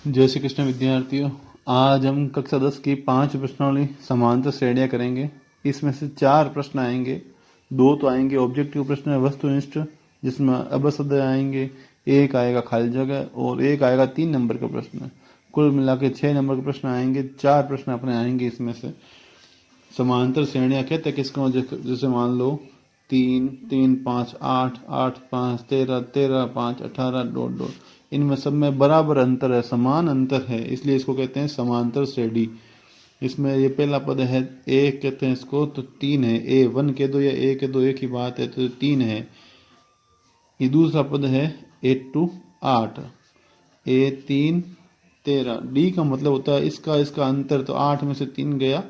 जय श्री कृष्ण विद्यार्थियों। आज हम कक्षा 10 की 5 प्रश्नावली समांतर श्रेणियां करेंगे। इसमें से 4 प्रश्न आएंगे। 2 तो आएंगे ऑब्जेक्टिव प्रश्न वस्तुनिष्ठ, जिसमें अबसद आएंगे, 1 आएगा खाली जगह और 1 आएगा 3 नंबर का प्रश्न। कुल मिला के 6 नंबर के प्रश्न आएंगे। 4 प्रश्न अपने आएंगे इसमें से। समांतर श्रेणियां कहते हैं किसको, जैसे मान लो 3 3 5 8 8 5 13 13 5 18 डॉट डॉट, इनमें सब में बराबर अंतर है, समान अंतर है, इसलिए इसको कहते हैं समांतर श्रेणी। इसमें ये पहला पद है ए, कहते हैं इसको, तो 3 है, ए 1 कह दो या ए कह दो, एक ही बात है, तो 3 है। ये दूसरा पद है 8 टू 8, ए 3 13, डी का मतलब होता है इसका इसका अंतर, तो 8 में से 3 गया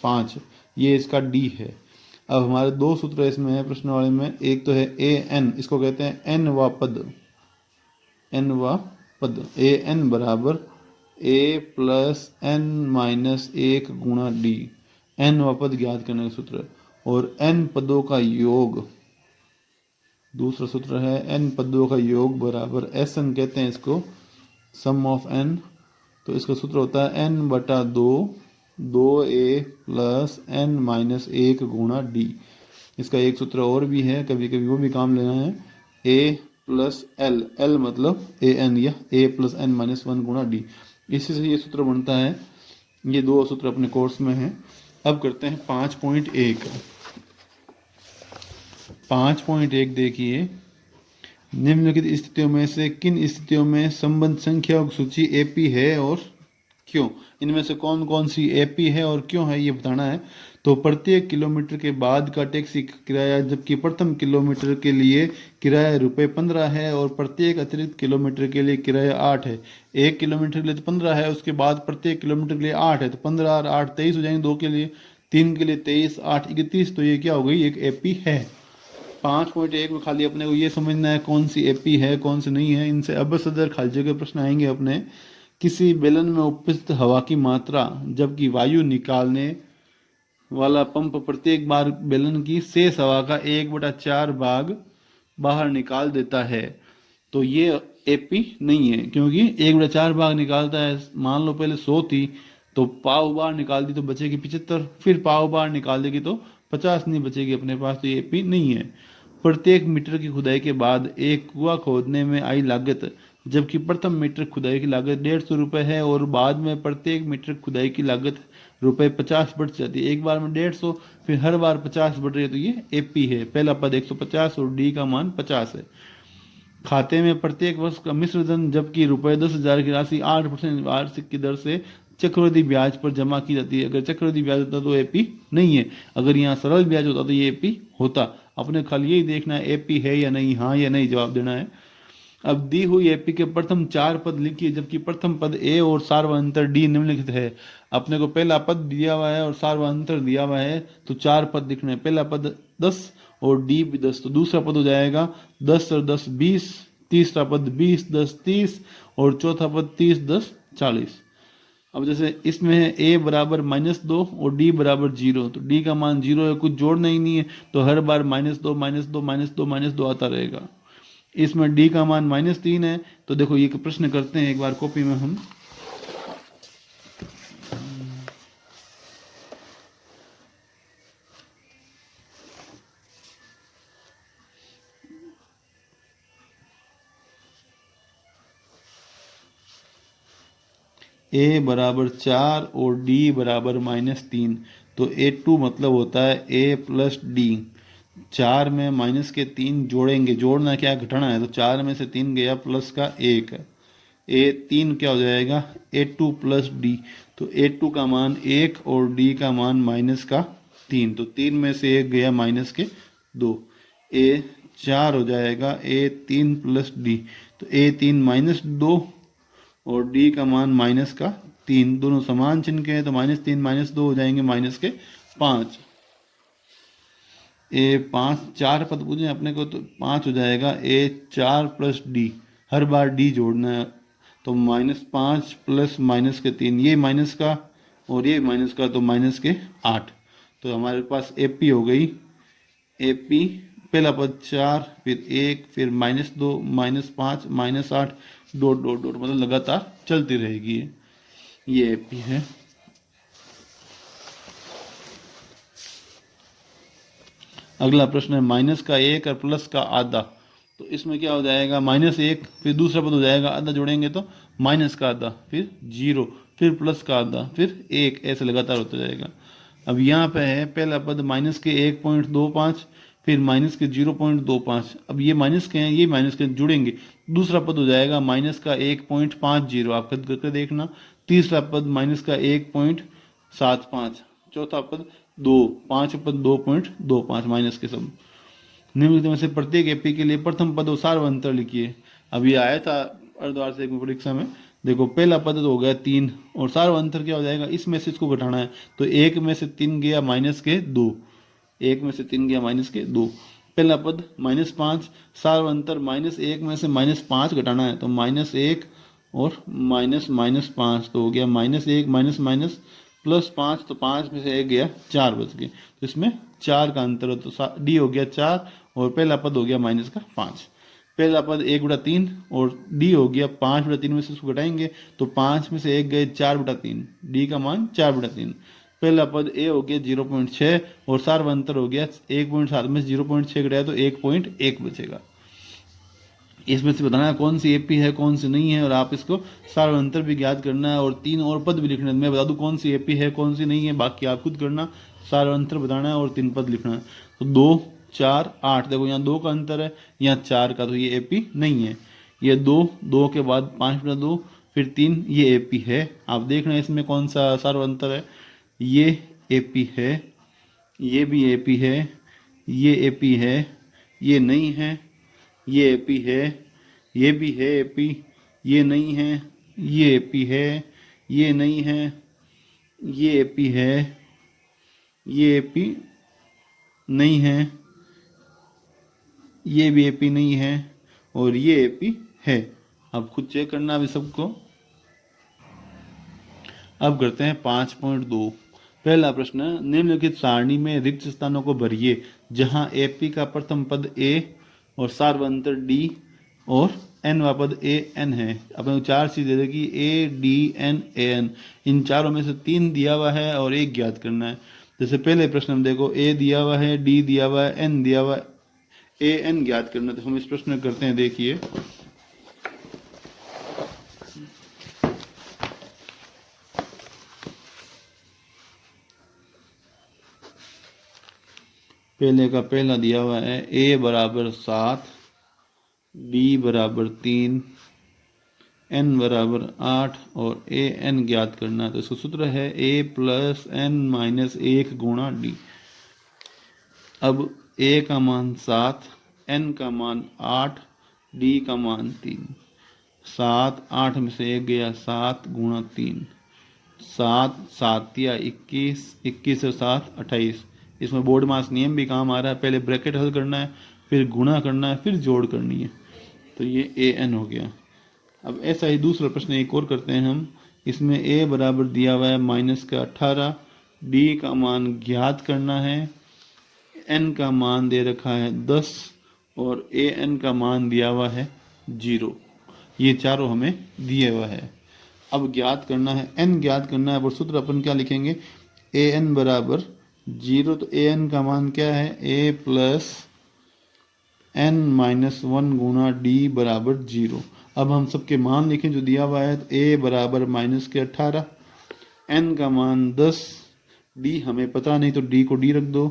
5, ये इसका डी है। अब हमारे 2 सूत्र इसमें है प्रश्नावली में। एक तो है ए एन, इसको कहते हैं एन व पद, एन व पद, ए एन बराबर ए प्लस एन माइनस 1 गुणा डी, एन व पद ज्ञात करने का सूत्र। और एन पदों का योग, दूसरा सूत्र है एन पदों का योग बराबर एस एन, कहते हैं इसको सम ऑफ एन, तो इसका सूत्र होता है एन बटा 2 2a प्लस एन माइनस 1 गुणा डी। इसका एक सूत्र और भी है, कभी कभी वो भी काम लेना है, a प्लस एल, एल मतलब ए एन, या a प्लस एन माइनस 1 गुणा डी। इसी से ये सूत्र बनता है। ये 2 सूत्र अपने कोर्स में हैं। अब करते हैं 5.1। 5.1 देखिए, निम्नलिखित स्थितियों में से किन स्थितियों में संबंध संख्याओं की सूची एपी है और क्यों? इनमें से कौन कौन सी एपी है और क्यों है, ये बताना है। तो प्रत्येक किलोमीटर के बाद का टैक्सी किराया, जबकि प्रथम किलोमीटर के लिए किराया ₹15 है और प्रत्येक अतिरिक्त किलोमीटर के लिए किराया 8 है। 1 किलोमीटर के लिए तो 15 है, उसके बाद प्रत्येक किलोमीटर के लिए 8 है, तो 15 और 8 23 हो जाएंगे। 2 के लिए, 3 के लिए 23, 8 31, तो ये क्या हो गई, एक एपी है। 5.1 में खाली अपने को ये समझना है कौन सी एपी है कौन सी नहीं है। इनसे अब सदर खाली जगह प्रश्न आएंगे अपने। किसी बेलन में उपस्थित हवा की मात्रा, जबकि वायु निकालने वाला पंप प्रत्येक बार बेलन की शेष हवा का 1/4 भाग बाहर निकाल देता है, तो ये एपी नहीं है, क्योंकि 1/4 भाग निकालता है। मान लो पहले 100 थी, तो पाव बार निकाल दी तो बचेगी 75, फिर पाव बार निकाल देगी तो 50 नहीं बचेगी अपने पास, तो ये एपी नहीं है। प्रत्येक मीटर की खुदाई के बाद एक कुआं खोदने में आई लागत, जबकि प्रथम मीटर खुदाई की लागत 150 रुपये है और बाद में प्रत्येक मीटर खुदाई की लागत ₹50 बढ़ जाती है। एक बार में 150, फिर हर बार 50 बढ़ रही है, तो ये एपी है। पहला पद 150 और डी का मान 50 है। खाते में प्रत्येक वर्ष का मिश्र धन, जबकि ₹10,000 की राशि 8% वार्षिक की दर से चक्रवृद्धि ब्याज पर जमा की जाती है। अगर चक्रवृद्धि ब्याज होता तो एपी नहीं है, अगर यहाँ सरल ब्याज होता तो ये एपी होता। अपने खाली यही देखना है एपी है या नहीं, हाँ या नहीं जवाब देना है। अब दी हुई एपी के प्रथम 4 पद लिखिए, जबकि प्रथम पद ए और सार्वंतर डी निम्नलिखित है। अपने को पहला पद दिया हुआ है और सार्वंतर दिया हुआ है, तो 4 पद लिखने हैं। पहला पद 10 और डी भी 10, तो दूसरा पद हो जाएगा 10 और 10 20, तीसरा पद 20 10 30 और चौथा पद 30 10 40। अब जैसे इसमें है ए बराबर -2 और डी बराबर 0, तो डी का मान 0 है, कुछ जोड़ना ही नहीं है, तो हर बार -2 -2 -2 -2 आता रहेगा। इसमें डी का मान -3 है, तो देखो ये प्रश्न करते हैं एक बार कॉपी में हम। ए बराबर 4 और डी बराबर -3, तो A2 मतलब होता है ए प्लस डी। 4 में माइनस के 3 जोड़ेंगे, जोड़ना क्या घटाना है, तो 4 में से 3 गया प्लस का 1, A3 क्या हो जाएगा A2 प्लस डी, तो A2 का मान 1 और डी का मान -3, तो 3 में से 1 गया -2, A4 हो जाएगा A3 प्लस डी, तो A3 -2 और डी का मान -3, दोनों समान चिन्ह के हैं, तो -3 -2 हो जाएंगे -5। A5 4 पद पूछे अपने को, तो 5 हो जाएगा A4 प्लस डी, हर बार डी जोड़ना है, तो -5 प्लस -3, ये माइनस का और ये माइनस का, तो -8। तो हमारे पास एपी हो गई, एपी पहला पद 4, फिर 1, फिर -2, -5, -8, डॉट डॉट डॉट, मतलब लगातार चलती रहेगी। ये एपी है। अगला प्रश्न है माइनस का 1 और प्लस का आधा। तो इसमें क्या हो जाएगा, -1, फिर दूसरा पद हो जाएगा आधा जोड़ेंगे तो माइनस का आधा, फिर 0, फिर प्लस का आधा, फिर 1, ऐसे लगातार होता जाएगा। अब यहाँ पे है पहला पद माइनस के 1.25, फिर माइनस के 0.25। अब ये माइनस के हैं, ये माइनस के जुड़ेंगे, दूसरा पद हो जाएगा माइनस का 1.50, आप खुद करके देखना। तीसरा पद माइनस का 1.75, चौथा पद 2, पांच पद 2.25, माइनस के सब। निम्नलिखित में से प्रत्येक एपी के लिए प्रथम पद और सार्वंतर लिखिए। अब ये आया था अर्धवार्षिक परीक्षा में। देखो पहला पद तो हो गया 3, और सार्वंतर क्या हो जाएगा, इसमें से इसको घटाना है, तो 1 में से 3 गया माइनस के 2, 1 में से 3 गया माइनस के 2। पहला पद -5, सार्वंतर -1 में से -5 घटाना है, तो -1 और -5, तो हो गया -1 माइनस माइनस +5, तो 5 में से 1 गया 4 बच गए, तो इसमें 4 का अंतर हो, तो डी हो गया 4 और पहला पद हो गया माइनस का 5। पहला पद 1/3 और डी हो गया 5/3 में से इसको घटाएंगे तो 5 में से 1 गए 4/3, डी का मान 4/3। पहला पद ए हो गया 0.6 और सार्वंतर हो गया 1.7 में से 0.6 घटाया तो 1.1 बचेगा। इसमें से बताना है कौन सी एपी है कौन सी नहीं है, और आप इसको सार्वंतर भी ज्ञात करना है और 3 और पद भी लिखना है। मैं बता दूं कौन सी एपी है कौन सी नहीं है, बाकी आप खुद करना। सार्वंतर बताना है और 3 पद लिखना है। तो 2, 4, 8, देखो यहाँ 2 का अंतर है, यहाँ 4 का, तो ये एपी नहीं है। ये 2, 2 के बाद 5/2, फिर 3, ये एपी है। आप देखना इसमें कौन सा सार्वंतर है। ये एपी है, ये भी एपी है, ये एपी है, ये नहीं है, ये एपी है, ये भी है एपी, ये नहीं है, ये एपी है, ये नहीं है, ये एपी है, ये एपी नहीं है, ये भी एपी नहीं है, और ये एपी है। अब खुद चेक करना अभी सबको। अब करते हैं 5.2। पहला प्रश्न, निम्नलिखित सारणी में रिक्त स्थानों को भरिए जहां एपी का प्रथम पद ए और सार्वंतर डी और एन वा पद ए एन है। अपने 4 चीज दे देगी, A D N A N, इन चारों में से 3 दिया हुआ है और 1 ज्ञात करना है। जैसे पहले प्रश्न में देखो ए दिया हुआ है, डी दिया हुआ है, एन दिया हुआ है, ए एन ज्ञात करना। तो हम इस प्रश्न में करते हैं, देखिए पहले का पहला दिया हुआ है a बराबर 7, b बराबर 3, n बराबर 8 और a n ज्ञात करना है। तो इसका सूत्र है a + n - 1 गुणा d। अब a का मान 7, n का मान 8, d का मान 3। 7, 8 में से 1 गया 7 गुणा 3, 7, 7 या 21, 21 और 7 28। इसमें बोर्ड मास नियम भी काम आ रहा है, पहले ब्रैकेट हल करना है, फिर गुणा करना है, फिर जोड़ करनी है। तो ये ए एन हो गया। अब ऐसा ही दूसरा प्रश्न एक और करते हैं हम। इसमें ए बराबर दिया हुआ है -18, डी का मान ज्ञात करना है, एन का मान दे रखा है 10 और ए एन का मान दिया हुआ है 0। ये चारों हमें दिए हुआ है। अब ज्ञात करना है, एन ज्ञात करना है, और सूत्र अपन क्या लिखेंगे, ए एन बराबर 0। तो ए एन का मान क्या है, ए + n - 1 गुणा डी बराबर 0। अब हम सबके मान लिखें जो दिया हुआ है। तो ए बराबर -18, एन का मान 10, डी हमें पता नहीं तो डी को डी रख दो,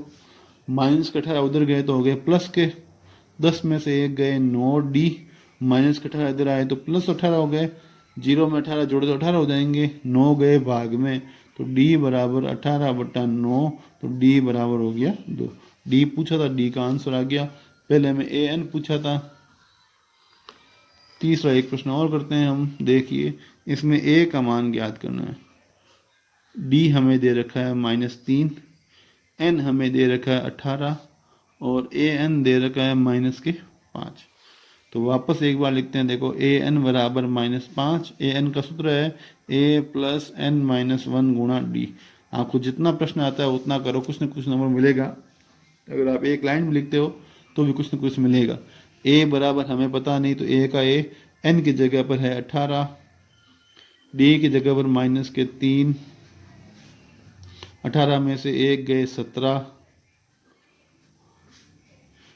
-18 उधर गए तो हो गए प्लस के 10 में से 1 गए 9, डी -18 इधर आए तो +18 हो गए, 0 में 18 जोड़े तो 18 हो जाएंगे, 9 गए भाग में तो डी बराबर 18/9, तो डी बराबर हो गया 2। डी पूछा था, डी का आंसर आ गया। पहले हमें ए एन पूछा था। तीसरा एक प्रश्न और करते हैं हम, देखिए इसमें ए का मान ज्ञात करना है। डी हमें दे रखा है -3, एन हमें दे रखा है 18 और ए एन दे रखा है -5। तो वापस एक बार लिखते हैं, देखो ए एन बराबर -5, ए एन का सूत्र है ए + n - 1 गुणा डी। आपको जितना प्रश्न आता है उतना करो, कुछ न कुछ नंबर मिलेगा। अगर आप एक लाइन में लिखते हो तो भी कुछ ना कुछ मिलेगा। ए बराबर हमें पता नहीं, तो ए का ए एन की जगह पर है 18, डी की जगह पर माइनस के 3, 18 में से 1 गए 17,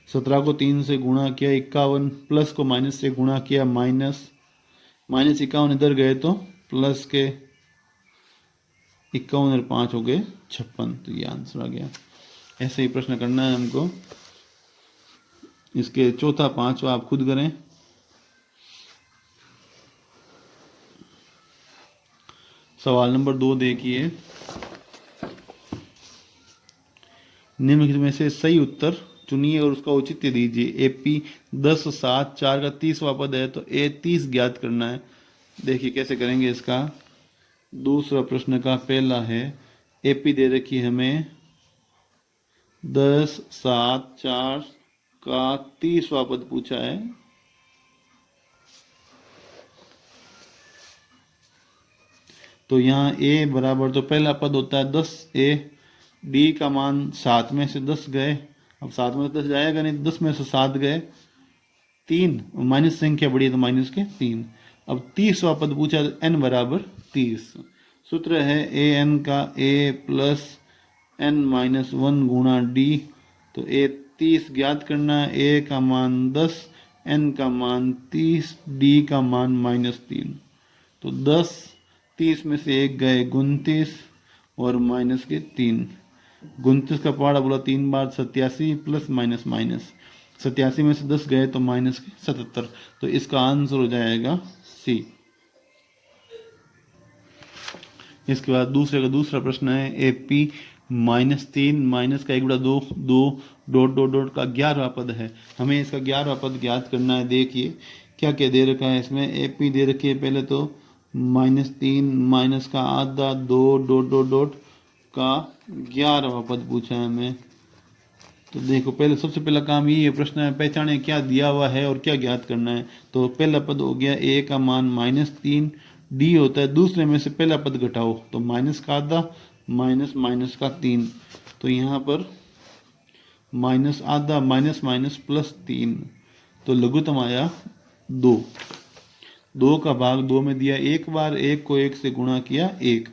17 को 3 से गुणा किया 51, प्लस को माइनस से गुणा किया माइनस, माइनस 51 इधर गए तो प्लस के 51 और 5 हो गए 56। तो ये आंसर आ गया। ऐसे ही प्रश्न करना है हमको। इसके चौथा पांचवा आप खुद करें। सवाल नंबर 2 देखिए, निम्नलिखित में से सही उत्तर चुनिए और उसका औचित्य दीजिए। एपी 10, 7, 4 का 30वां पद है, तो ए 30 ज्ञात करना है। देखिए कैसे करेंगे इसका। दूसरा प्रश्न का पहला है, एपी दे रखी है हमें 10, 7, 4 का 30वां पद पूछा है। तो यहाँ ए बराबर, तो पहला पद होता है 10 ए, डी का मान 7 में से 10 गए, अब 7 में से 10 जाएगा नहीं, 10 में से 7 गए 3, माइनस संख्या बढ़ी तो माइनस के 3। अब 30वां पद पूछा, एन बराबर 30। सूत्र है ए एन का ए प्लस एन माइनस 1 गुणा डी। तो ए 30 ज्ञात करना है, ए का मान 10, एन का मान 30, डी का मान माइनस 3। तो 10, 30 में से 1 गए 29 और माइनस के 3। 29 का पहाड़ा बोला 3 बार 87 प्लस माइनस माइनस, 87 में से 10 गए तो माइनस के 77। तो इसका आंसर हो जाएगा सी। इसके बाद दूसरे का दूसरा प्रश्न है, एपी -3 माइनस का 1/2 2 डॉट डॉट डॉट का 11वां पद है। हमें इसका 11वां पद ज्ञात करना है। देखिए क्या क्या दे रखा है इसमें। एपी दे रखी है पहले तो -3 माइनस का आधा 2 डॉट डॉट डॉट का 11वां पद पूछा है हमें। तो देखो पहले सबसे पहला काम ये प्रश्न है, पहचाने क्या दिया हुआ है और क्या ज्ञात करना है। तो पहला पद हो गया ए का मान -3, डी होता है दूसरे में से पहला पद घटाओ, तो माइनस का आधा माइनस माइनस का 3। तो यहाँ पर माइनस आधा माइनस माइनस प्लस 3, तो लघुत्तम आया 2। 2 का भाग 2 में दिया एक बार, 1 को 1 से गुणा किया 1,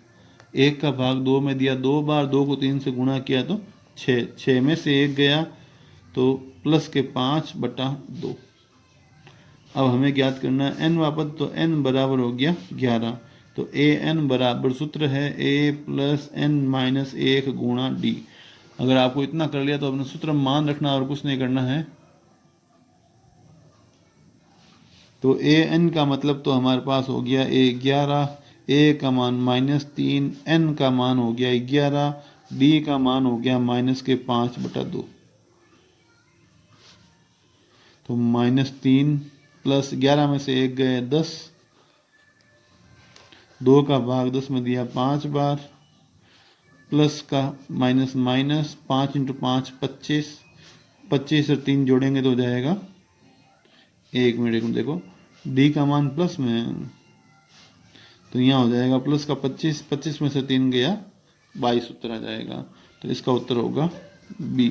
1 का भाग 2 में दिया 2 बार, 2 को 3 से गुणा किया तो 6, 6 में से 1 गया तो प्लस के 5/2। अब हमें ज्ञात करना है एन वापस, तो एन बराबर हो गया 11। तो ए एन बराबर सूत्र है ए प्लस एन माइनस 1 गुणा डी। अगर आपको इतना कर लिया तो अपना सूत्र मान रखना और कुछ नहीं करना है। तो ए एन का मतलब तो हमारे पास हो गया ए 11, ए का मान -3, एन का मान हो गया 11, डी का मान हो गया माइनस के 5/2। तो -3 प्लस 11 में से 1 गए 10, 2 का भाग 10 में दिया 5 बार, प्लस का माइनस माइनस 5 × 5 25, 25 और 3 जोड़ेंगे तो हो जाएगा 1 मिनट देखो डी का मान प्लस में है, तो यहाँ हो जाएगा प्लस का 25, 25 में से 3 गया 22 उत्तर आ जाएगा। तो इसका उत्तर होगा बी।